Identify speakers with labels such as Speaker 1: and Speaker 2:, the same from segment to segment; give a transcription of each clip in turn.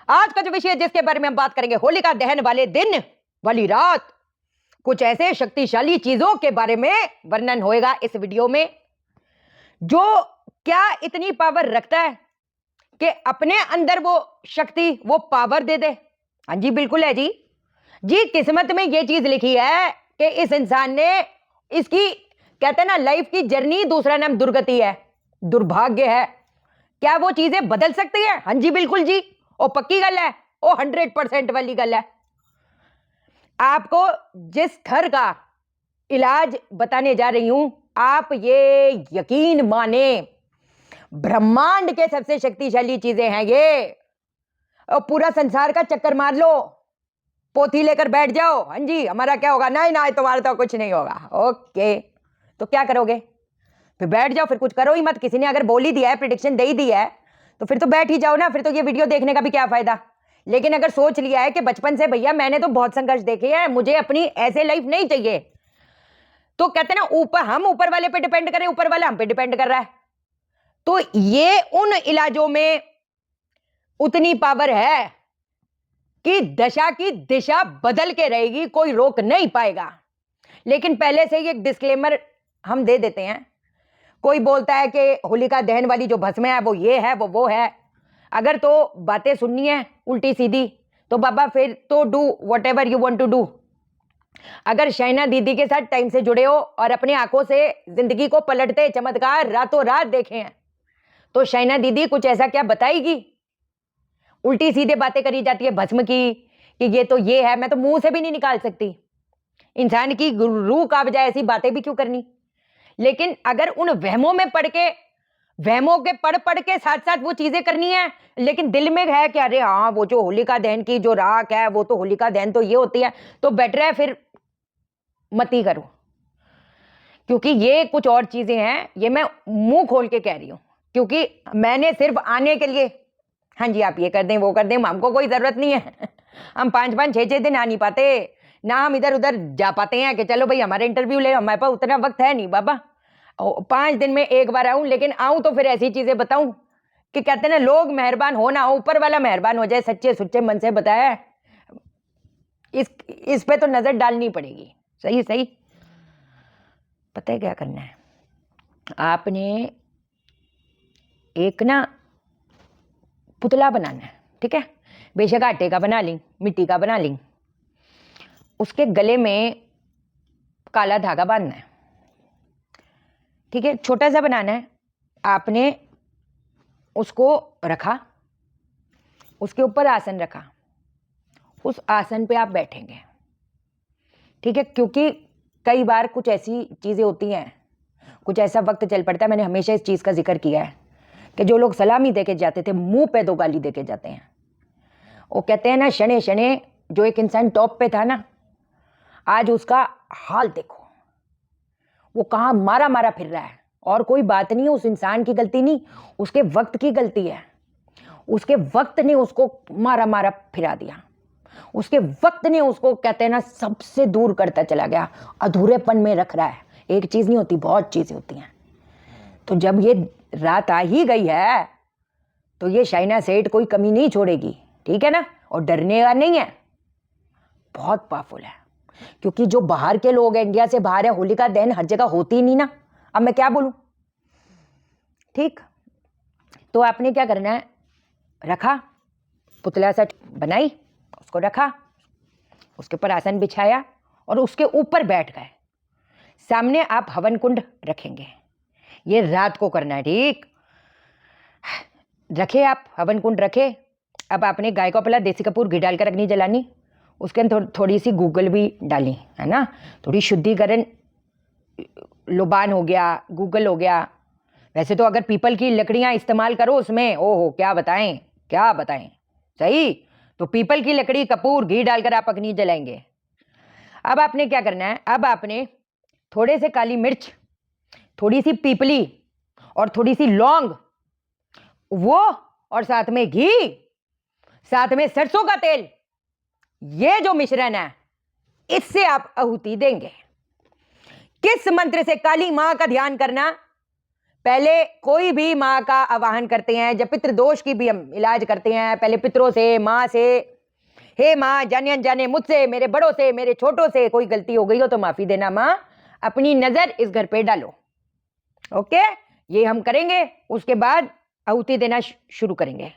Speaker 1: आज का जो विषय जिसके बारे में हम बात करेंगे, होलिका दहन वाले दिन वाली रात कुछ ऐसे शक्तिशाली चीजों के बारे में वर्णन होएगा इस वीडियो में, जो क्या इतनी पावर रखता है कि अपने अंदर वो शक्ति, वो पावर दे दे। हाँ जी, बिल्कुल है जी। जी, किस्मत में ये चीज लिखी है कि इस इंसान ने, इसकी कहते हैं ना लाइफ की जर्नी, दूसरा नाम दुर्गति है, दुर्भाग्य है। क्या वो चीजें बदल सकती है? हाँ जी, बिल्कुल जी। और पक्की गल है, वो 100% वाली गल है। आपको जिस घर का इलाज बताने जा रही हूं, आप ये यकीन माने, ब्रह्मांड के सबसे शक्तिशाली चीजें हैं ये। और पूरा संसार का चक्कर मार लो, पोथी लेकर बैठ जाओ, हाँ जी हमारा क्या होगा, नहीं ना तुम्हारा तो कुछ नहीं होगा। ओके, तो क्या करोगे? फिर बैठ जाओ, फिर कुछ करो ही मत। किसी ने अगर बोल ही दिया है, प्रेडिक्शन दे ही दी है, तो फिर तो बैठ ही जाओ ना। फिर तो ये वीडियो देखने का भी क्या फायदा। लेकिन अगर सोच लिया है कि बचपन से भैया मैंने तो बहुत संघर्ष देखे हैं, मुझे अपनी ऐसे लाइफ नहीं चाहिए, तो कहते हैं ना ऊपर, हम ऊपर वाले पे डिपेंड करें, ऊपर वाला हम पे डिपेंड कर रहा है। तो ये उन इलाजों में उतनी पावर है कि दशा की दिशा बदल के रहेगी, कोई रोक नहीं पाएगा। लेकिन पहले से ही एक डिस्क्लेमर हम दे देते हैं। कोई बोलता है कि होलिका दहन वाली जो भस्म है वो ये है, वो है। अगर तो बातें सुननी है उल्टी सीधी, तो बाबा फिर तो do whatever you want to do. अगर शैना दीदी के साथ टाइम से जुड़े हो और अपनी आंखों से जिंदगी को पलटते चमत्कार रातों रात देखे हैं, तो शैना दीदी कुछ ऐसा क्या बताएगी? उल्टी सीधे बातें करी जाती है भस्म की कि ये तो ये है, मैं तो मुंह से भी नहीं निकाल सकती। इंसान की रूह का बजाय ऐसी बातें भी क्यों करनी। लेकिन अगर उन वहमों में पढ़ के, वहमों के पढ़ के साथ साथ वो चीजें करनी है, लेकिन दिल में है कि अरे हाँ वो जो होलिका दहन की जो राख है, वो तो होलिका दहन तो ये होती है, तो बेटर है फिर मत ही करो। क्योंकि ये कुछ और चीजें हैं, ये मैं मुंह खोल के कह रही हूं, क्योंकि मैंने सिर्फ आने के लिए, हाँ जी आप ये कर दें वो कर दें, हमको कोई जरूरत नहीं है। हम 5-5 6-6 दिन आ नहीं पाते ना, हम इधर उधर जा पाते हैं कि चलो भाई हमारे इंटरव्यू ले, हमारे पास उतना वक्त है नहीं बाबा। 5 दिन में एक बार आऊं, लेकिन आऊं तो फिर ऐसी चीजें बताऊं कि कहते हैं ना लोग मेहरबान हो ना हो, ऊपर वाला मेहरबान हो जाए, सच्चे सुच्चे मन से बताया। इस पे तो नजर डालनी पड़ेगी। सही सही। पता है क्या करना है? आपने एक ना पुतला बनाना है, ठीक है? बेशक आटे का बना ली, मिट्टी का बना ली। उसके गले में काला धागा बांधना है, ठीक है? छोटा सा बनाना है। आपने उसको रखा, उसके ऊपर आसन रखा, उस आसन पे आप बैठेंगे, ठीक है? क्योंकि कई बार कुछ ऐसी चीजें होती हैं, कुछ ऐसा वक्त चल पड़ता है, मैंने हमेशा इस चीज का जिक्र किया है कि जो लोग सलामी देके जाते थे, मुंह पे 2 गाली देके जाते हैं। वो कहते हैं ना शने शने, जो एक इंसान टॉप पे था ना, आज उसका हाल देखो, वो कहाँ मारा मारा फिर रहा है। और कोई बात नहीं है, उस इंसान की गलती नहीं, उसके वक्त की गलती है। उसके वक्त ने उसको मारा मारा फिरा दिया, उसके वक्त ने उसको कहते हैं ना सबसे दूर करता चला गया, अधूरेपन में रख रहा है। एक चीज नहीं होती, बहुत चीजें होती हैं। तो जब ये रात आ ही गई है, तो ये शाइना सेठ कोई कमी नहीं छोड़ेगी, ठीक है ना? और डरने का नहीं है, बहुत पावरफुल है। क्योंकि जो बाहर के लोग हैं, इंडिया से बाहर है, होलिका दहन हर जगह होती नहीं ना, अब मैं क्या बोलूं, ठीक? तो आपने क्या करना है, रखा पुतला सा बनाई, उसको रखा, उसके ऊपर आसन बिछाया और उसके ऊपर बैठ गए। सामने आप हवन कुंड रखेंगे, ये रात को करना है, ठीक? रखे आप हवन कुंड रखे। अब आपने गाय का पला देसी कपूर घी डालकर अग्नि जलानी, उसके अंदर थोड़ी सी गूगल भी डाली, है ना? थोड़ी शुद्धिकरण, लोबान हो गया, गूगल हो गया। वैसे तो अगर पीपल की लकड़ियां इस्तेमाल करो उसमें, ओहो क्या बताएं क्या बताएं। सही, तो पीपल की लकड़ी, कपूर, घी डालकर आप अग्नि जलाएंगे। अब आपने क्या करना है, अब आपने थोड़े से काली मिर्च, थोड़ी सी पीपली और थोड़ी सी लौंग, वो और साथ में घी, साथ में सरसों का तेल, ये जो मिश्रण है इससे आप आहुति देंगे। किस मंत्र से? काली मां का ध्यान करना, पहले कोई भी माँ का आवाहन करते हैं, जब पितृदोष की भी हम इलाज करते हैं, पहले पितरों से, माँ से, हे माँ जाने अनजाने मुझसे, मेरे बड़ों से, मेरे छोटों से कोई गलती हो गई हो तो माफी देना माँ, अपनी नजर इस घर पे डालो। ओके, ये हम करेंगे। उसके बाद आहुति देना शुरू करेंगे।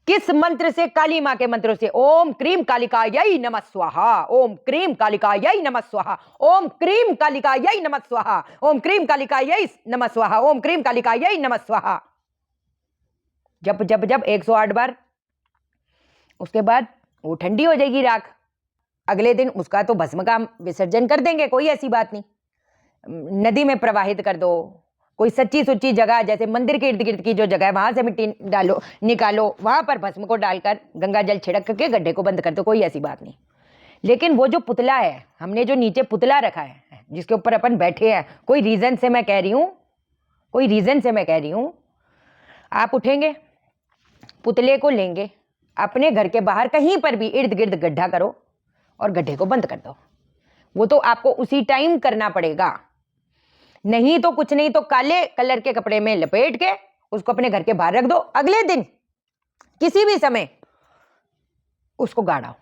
Speaker 1: किस मंत्र से? काली माँ के मंत्रों से। ओम क्रीम कालिकायै नमः स्वाहा, ओम क्रीम कालिकायै नमः स्वाहा, ओम क्रीम कालिकायै नमः स्वाहा, ओम क्रीम कालिकायै नमः स्वाहा, ओम क्रीम कालिकायै नमः स्वाहा। जब जब जब 108 बार। उसके बाद वो ठंडी हो जाएगी राख। अगले दिन उसका तो भस्म का विसर्जन कर देंगे, कोई ऐसी बात नहीं। नदी में प्रवाहित कर दो, कोई सच्ची सुच्ची जगह, जैसे मंदिर के इर्द गिर्द की जो जगह है वहां से मिट्टी डालो, निकालो, वहां पर भस्म को डालकर गंगा जल छिड़क के गड्ढे को बंद कर दो, कोई ऐसी बात नहीं। लेकिन वो जो पुतला है, हमने जो नीचे पुतला रखा है जिसके ऊपर अपन बैठे हैं, कोई रीजन से मैं कह रही हूं, कोई रीजन से मैं कह रही हूं, आप उठेंगे, पुतले को लेंगे, अपने घर के बाहर कहीं पर भी इर्द गिर्द गड्ढा करो और गड्ढे को बंद कर दो। वो तो आपको उसी टाइम करना पड़ेगा, नहीं तो कुछ नहीं तो काले कलर के कपड़े में लपेट के उसको अपने घर के बाहर रख दो। अगले दिन किसी भी समय उसको गाड़ाओ,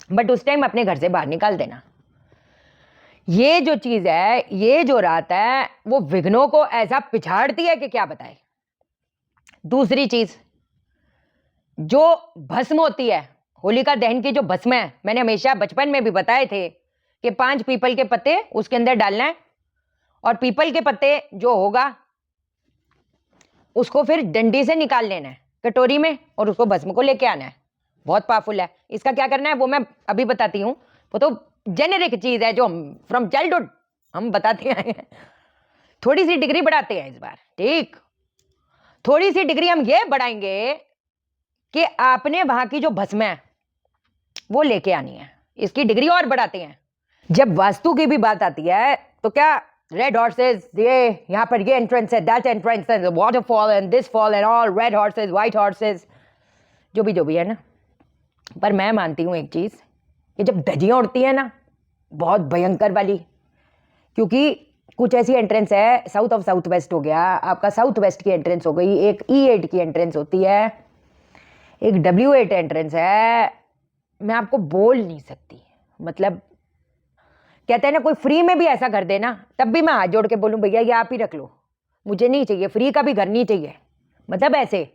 Speaker 1: बट उस टाइम अपने घर से बाहर निकाल देना। ये जो चीज है, ये जो रात है, वो विघ्नों को ऐसा पिछाड़ती है कि क्या बताए। दूसरी चीज, जो भस्म होती है, होलिका दहन की जो भस्म है, मैंने हमेशा बचपन में भी बताए थे कि 5 पीपल के पत्ते उसके अंदर डालना है, और पीपल के पत्ते जो होगा उसको फिर डंडी से निकाल लेना है कटोरी में, और उसको भस्म को लेके आना है। बहुत पावरफुल है। इसका क्या करना है वो मैं अभी बताती हूँ। वो तो जेनेरिक चीज है जो फ्रॉम चाइल्डहुड हम बताते आए हैं। थोड़ी सी डिग्री बढ़ाते हैं इस बार, ठीक? थोड़ी सी डिग्री हम ये बढ़ाएंगे कि आपने वहां की जो भस्म है वो लेके आनी है। इसकी डिग्री और बढ़ाते हैं। जब वास्तु की भी बात आती है तो क्या रेड हॉर्सेस, ये यहाँ पर ये एंट्रेंस है, दैट एंट्रेंस है, waterfall and this fall and all, red horses, white horses, जो भी है ना। पर मैं मानती हूँ एक चीज, कि जब धज्जियां उड़ती है ना बहुत भयंकर वाली, क्योंकि कुछ ऐसी एंट्रेंस है, साउथ ऑफ साउथ वेस्ट हो गया आपका, साउथ वेस्ट की एंट्रेंस हो गई, एक E8 की एंट्रेंस होती है, एक W8 एंट्रेंस है, मैं आपको बोल नहीं सकती। मतलब कहते हैं ना, कोई फ्री में भी ऐसा घर देना, तब भी मैं हाथ जोड़ के बोलूं भैया ये आप ही रख लो, मुझे नहीं चाहिए, फ्री का भी घर नहीं चाहिए। मतलब ऐसे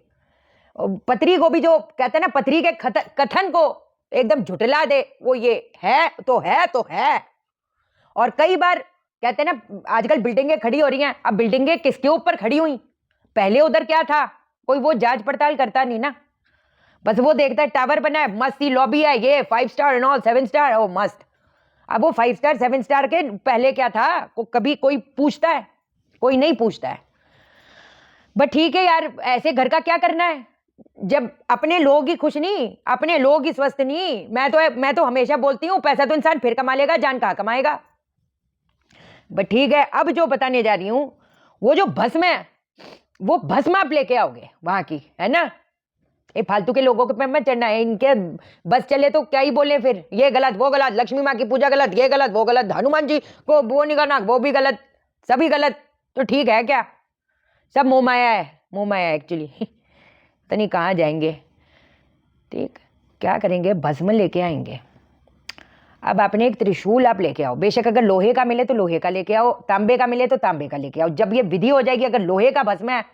Speaker 1: पत्री को भी जो कहते हैं ना, पत्री के कथन को एकदम झुटला दे, वो ये है तो है तो है। और कई बार कहते हैं ना, आजकल बिल्डिंगें खड़ी हो रही हैं, अब बिल्डिंगें किसके ऊपर खड़ी हुई? पहले उधर क्या था, कोई वो जांच पड़ताल करता नहीं ना, बस वो देखता है टावर बना है, मस्त सी लॉबी है, ये 5 स्टार एंड ऑल 7 स्टार, ओ मस्त। अब वो 5 स्टार 7 स्टार के पहले क्या था, कभी कोई पूछता है? कोई नहीं पूछता है। बट ठीक है यार, ऐसे घर का क्या करना है जब अपने लोग ही खुश नहीं, अपने लोग ही स्वस्थ नहीं। मैं तो हमेशा बोलती हूं, पैसा तो इंसान फिर कमा लेगा, जान कहां कमाएगा। बट ठीक है, अब जो बताने जा रही हूं, वो जो भस्म है, वो भस्म आप लेके आओगे वहां की, है ना। ये फालतू के लोगों के पे मत चढ़ना है, इनके बस चले तो क्या ही बोले फिर, ये गलत वो गलत, लक्ष्मी माँ की पूजा गलत, ये गलत वो गलत, हनुमान जी को वो नहीं करना, वो भी गलत, सभी गलत। तो ठीक है क्या, सब मोह माया है, मोह माया एक्चुअली। तो नहीं कहाँ जाएंगे, ठीक क्या करेंगे, भस्म लेके आएंगे। अब आपने एक त्रिशूल आप लेके आओ, बेशक अगर लोहे का मिले तो लोहे का लेके आओ, तांबे का मिले तो तांबे का लेके आओ। जब ये विधि हो जाएगी, अगर लोहे का भस्म है,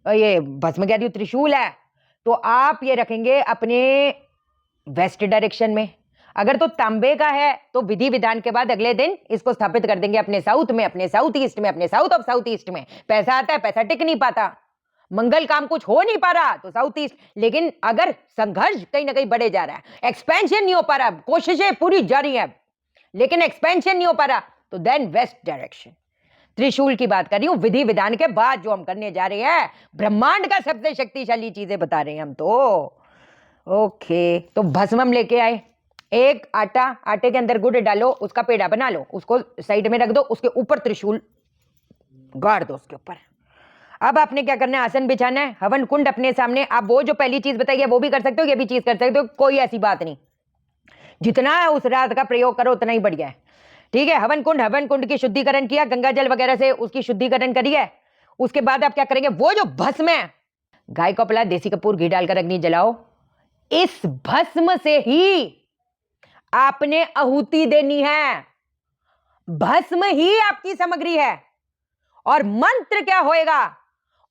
Speaker 1: ये भस्म कह रही हूँ त्रिशूल है, तो आप ये रखेंगे अपने वेस्ट डायरेक्शन में। अगर तो तांबे का है तो विधि विधान के बाद अगले दिन इसको स्थापित कर देंगे अपने साउथ में, अपने साउथ ईस्ट में, अपने साउथ ऑफ साउथ ईस्ट में। पैसा आता है, पैसा टिक नहीं पाता, मंगल काम कुछ हो नहीं पा रहा तो साउथ ईस्ट। लेकिन अगर संघर्ष कहीं ना कहीं बढ़े जा रहा है, एक्सपेंशन नहीं हो पा रहा, कोशिशें पूरी जारी है लेकिन एक्सपेंशन नहीं हो पा रहा, तो देन वेस्ट डायरेक्शन। त्रिशूल की बात कर रही हूं, विधि विधान के बाद जो हम करने जा रहे हैं, ब्रह्मांड का सबसे शक्तिशाली चीजें बता रहे हैं हम तो। ओके, तो भस्म हम लेके आए, एक आटे के अंदर गुड़ डालो, उसका पेड़ा बना लो, उसको साइड में रख दो, उसके ऊपर त्रिशूल गाड़ दो उसके ऊपर। अब आपने क्या करना है, आसन बिछाना है, हवन कुंड अपने सामने। आप वो जो पहली चीज बताई है वो भी कर सकते हो, ये भी चीज कर सकते हो, कोई ऐसी बात नहीं। जितना उस रात का प्रयोग करो उतना ही बढ़िया है, ठीक है। हवन कुंड की शुद्धिकरण किया, गंगा जल वगैरह से उसकी शुद्धिकरण करी है। उसके बाद आप क्या करेंगे, वो जो भस्म है, गाय को पला देसी कपूर घी डालकर अग्नि जलाओ, इस भस्म से ही आपने आहुति देनी है। भस्म ही आपकी सामग्री है। और मंत्र क्या होएगा,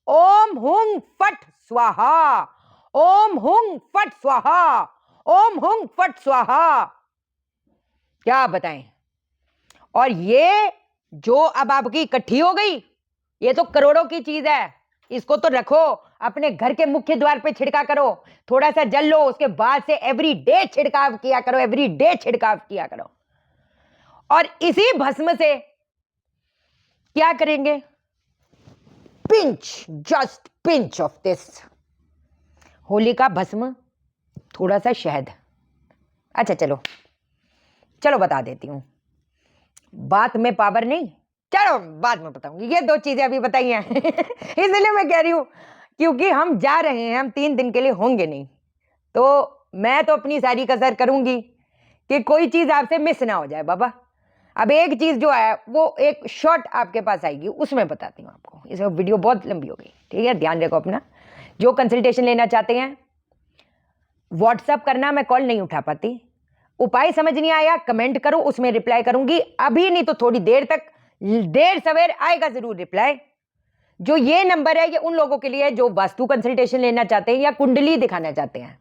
Speaker 1: ओम हुं फट स्वाहा, ओम हुं फट स्वाहा, ओम हुं फट स्वाहा। क्या बताएं। और ये जो अब आपकी इकट्ठी हो गई, ये तो करोड़ों की चीज है, इसको तो रखो अपने घर के मुख्य द्वार पे छिड़का करो, थोड़ा सा जल लो, उसके बाद से एवरी डे छिड़काव किया करो, एवरी डे छिड़काव किया करो। और इसी भस्म से क्या करेंगे, pinch, just pinch of this Holi का भस्म, थोड़ा सा शहद। अच्छा चलो बता देती हूं, बात में पावर नहीं, चलो बाद में बताऊंगी। ये 2 चीजें अभी बताई हैं इसलिए मैं कह रही हूं, क्योंकि हम जा रहे हैं, हम 3 दिन के लिए होंगे नहीं, तो मैं तो अपनी सारी कसर करूंगी कि कोई चीज आपसे मिस ना हो जाए बाबा। अब एक चीज जो है वो एक शॉर्ट आपके पास आएगी, उसमें बताती हूँ आपको। इसमें वीडियो बहुत लंबी हो गई, ठीक है, ध्यान रखो अपना। जो कंसल्टेशन लेना चाहते हैं व्हाट्सअप करना, मैं कॉल नहीं उठा पाती। उपाय समझ नहीं आया कमेंट करो, उसमें रिप्लाई करूंगी, अभी नहीं तो थोड़ी देर तक, देर सवेर आएगा जरूर रिप्लाई। जो ये नंबर है ये उन लोगों के लिए है जो वास्तु कंसल्टेशन लेना चाहते हैं या कुंडली दिखाना चाहते हैं।